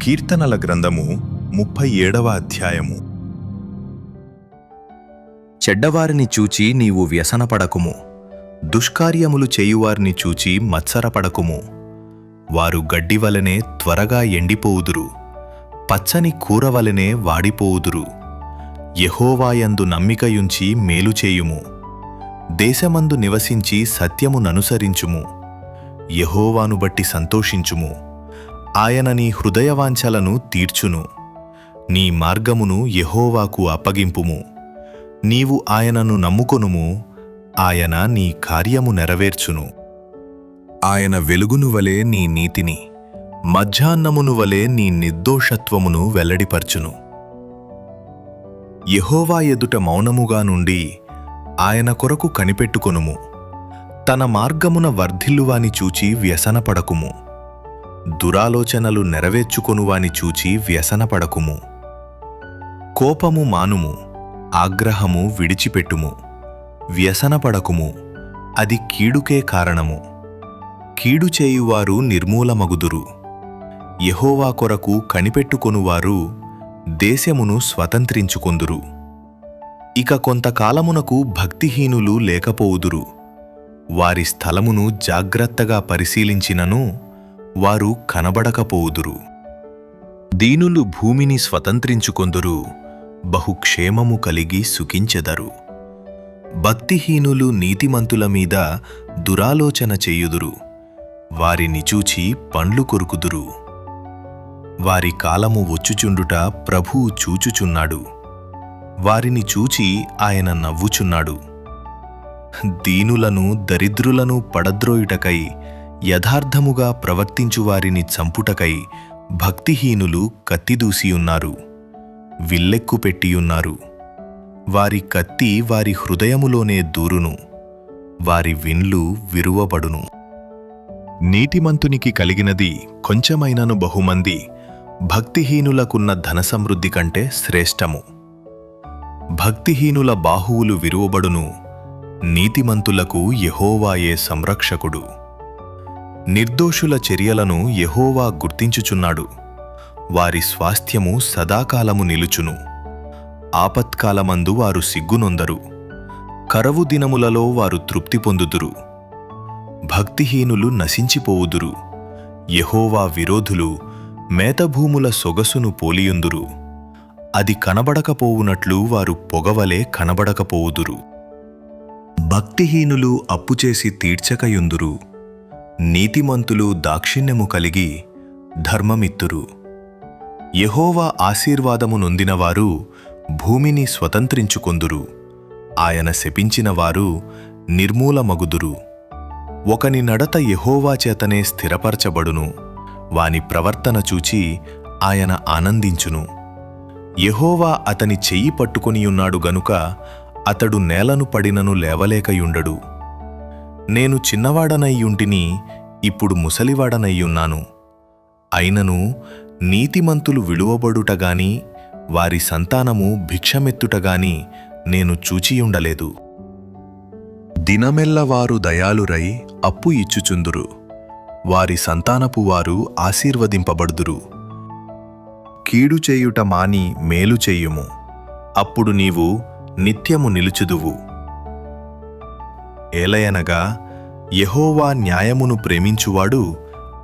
కీర్తనల గ్రంథము 37వ అధ్యాయము. చెడ్డవారిని చూచి నీవు వ్యసనపడకుము, దుష్కార్యములు చేయువారిని చూచి మత్సరపడకుము. వారు గడ్డివలనే త్వరగా ఎండిపోవుదురు, పచ్చని కూరవలనే వాడిపోవుదురు. యెహోవాయందు నమ్మికయుంచి మేలు చేయుము, దేశమందు నివసించి సత్యముననుసరించుము. యెహోవాను బట్టి సంతోషించుము, ఆయన నీ హృదయవాంఛలను తీర్చును. నీ మార్గమును యెహోవాకు అప్పగింపుము, నీవు ఆయనను నమ్ముకొనుము, ఆయన నీ కార్యము నెరవేర్చును. ఆయన వెలుగును వలె నీ నీతిని, మధ్యాహ్నమును వలె నీ నిర్దోషత్వమును వెల్లడిపర్చును. యెహోవా ఎదుట మౌనముగా నుండి ఆయన కొరకు కనిపెట్టుకొనుము. తన మార్గమున వర్ధిల్లువాని చూచి వ్యసనపడకుము, దురాలోచనలు నెరవేర్చుకొనువాని చూచి వ్యసనపడకుము. కోపము మానుము, ఆగ్రహము విడిచిపెట్టుము. వ్యసనపడకుము, అది కీడుకే కారణము. కీడు చేయువారు నిర్మూలమగుదురు, యెహోవా కొరకు కనిపెట్టుకొనువారు దేశమును స్వతంత్రించుకొందురు. ఇక కొంతకాలమునకు భక్తిహీనులు లేకపోవుదురు. వారి స్థలమును జాగ్రత్తగా పరిశీలించినను వారు కనబడకపోవుదురు. దీనులు భూమిని స్వతంత్రించుకొందురు, బహుక్షేమము కలిగి సుఖించెదరు. భక్తిహీనులు నీతిమంతుల మీద దురాలోచన చేయుదురు, వారిని చూచి పండ్లు కొరుకుదురు. వారి కాలము వచ్చుచుండుట ప్రభువు చూచుచున్నాడు, వారిని చూచి ఆయన నవ్వుచున్నాడు. దీనులను దరిద్రులను పడద్రోయుటకై, యథార్థముగా ప్రవర్తించువారిని చంపుటకై భక్తిహీనులు కత్తిదూసియున్నారు, విల్లెక్కుపెట్టియున్నారు. వారి కత్తి వారి హృదయములోనే దూరును, వారి విండ్లు విరువబడును. నీతిమంతునికి కలిగినది కొంచెమైనను బహుమంది భక్తిహీనులకున్న ధనసమృద్ధి కంటే శ్రేష్టము. భక్తిహీనుల బాహువులు విరువబడును, నీతిమంతులకు యెహోవాయే సంరక్షకుడు. నిర్దోషుల చర్యలను యెహోవా గుర్తించుచున్నాడు, వారి స్వాస్థ్యము సదాకాలము నిలుచును. ఆపత్కాలమందు వారు సిగ్గునొందరు, కరవు దినములలో వారు తృప్తి పొందుదురు. భక్తిహీనులు నశించిపోవుదురు, యెహోవా విరోధులు మేతభూముల సొగసును పోలియుందురు. అది కనబడకపోవునట్లు వారు పొగవలే కనబడకపోవుదురు. భక్తిహీనులు అప్పుచేసి తీర్చకయుందురు, నీతిమంతులు దాక్షిణ్యము కలిగి ధర్మమిత్తురు. యెహోవా ఆశీర్వాదము నొందినవారు భూమిని స్వతంత్రించుకొందురు, ఆయన శపించిన వారు నిర్మూలమగుదురు. ఒకని నడత యెహోవా చేతనే స్థిరపరచబడును, వాని ప్రవర్తన చూచి ఆయన ఆనందించును. యెహోవా అతని చెయ్యి పట్టుకొనియున్నాడు గనుక అతడు నేలను పడినను లేవలేకయుండడు. నేను చిన్నవాడనయ్యుంటిని, ఇప్పుడు ముసలివాడనయ్యున్నాను. అయినను నీతిమంతులు విలువబడుటగాని వారి సంతానము భిక్షమెత్తుటగాని నేను చూచియుండలేదు. దినమెల్ల వారు దయాళురై అప్పు ఇచ్చుచుందురు, వారి సంతానపు వారు ఆశీర్వదింపబడుదురు. కీడు చేయుట మాని మేలు చేయుము, అప్పుడు నీవు నిత్యము నిలుచుదువు. ఏలయనగా యెహోవా న్యాయమును ప్రేమించువాడు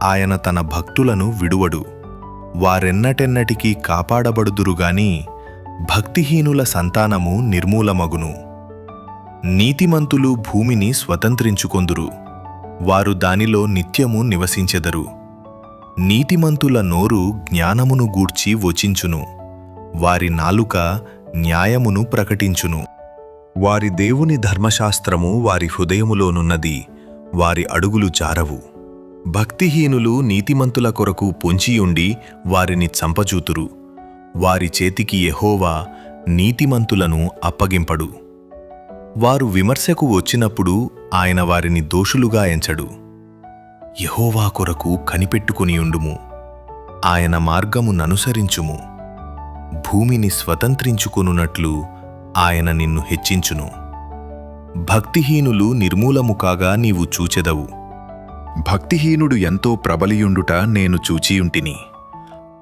ఆయన తన భక్తులను విడువడు. వారెన్నటెన్నటికీ కాపాడబడుదురుగాని భక్తిహీనుల సంతానము నిర్మూలమగును. నీతిమంతులు భూమిని స్వతంత్రించుకొందురు, వారు దానిలో నిత్యము నివసించెదరు. నీతిమంతుల నోరు జ్ఞానమును గూర్చి వచించును, వారి నాలుక న్యాయమును ప్రకటించును. వారి దేవుని ధర్మశాస్త్రము వారి హృదయములోనున్నది, వారి అడుగులు జారవు. భక్తిహీనులు నీతిమంతుల కొరకు పొంచియుండి వారిని చంపజూతురు, వారి చేతికి యెహోవా నీతిమంతులను అప్పగింపడు. వారు విమర్శకు వచ్చినప్పుడు ఆయన వారిని దోషులుగా ఎంచడు. యెహోవా కొరకు కనిపెట్టుకొనియుండుము, ఆయన మార్గముననుసరించుము. భూమిని స్వతంత్రించుకొనున్నట్లు ఆయన నిన్ను హెచ్చించును. భక్తిహీనులు నిర్మూలము కాగా నీవు చూచెదవు. భక్తిహీనుడు ఎంతో ప్రబలియుండుట నేను చూచియుంటిని.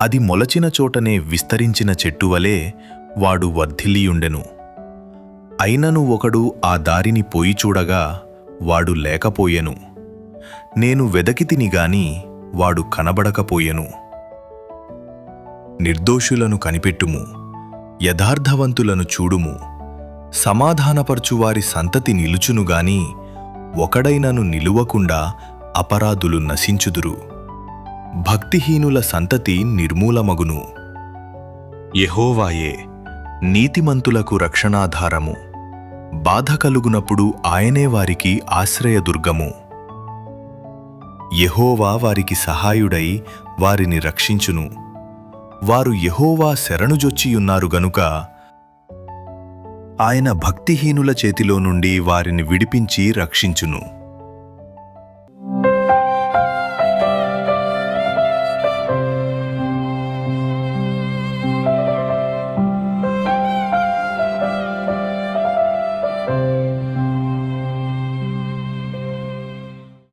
అది మొలచిన చోటనే విస్తరించిన చెట్టువలే వాడు వర్ధిల్లియుండెను. అయినను ఒకడు ఆ దారిని పోయి చూడగా వాడు లేకపోయెను. నేను వెదకితిని గాని వాడు కనబడకపోయెను. నిర్దోషులను కనిపెట్టుము, యథార్థవంతులను చూడుము. సమాధానపరచువారి సంతతి నిలుచునుగాని ఒకడైనను నిలువకుండా అపరాధులు నశించుదురు. భక్తిహీనుల సంతతి నిర్మూలమగును. యెహోవాయే నీతిమంతులకు రక్షణాధారము. బాధ కలుగునప్పుడు ఆయనే వారికి ఆశ్రయదుర్గము. యెహోవా వారికి సహాయుడై వారిని రక్షించును. వారు యెహోవా శరణుజొచ్చియున్నారు గనుక ఆయన భక్తిహీనుల చేతిలో నుండి వారిని విడిపించి రక్షించును.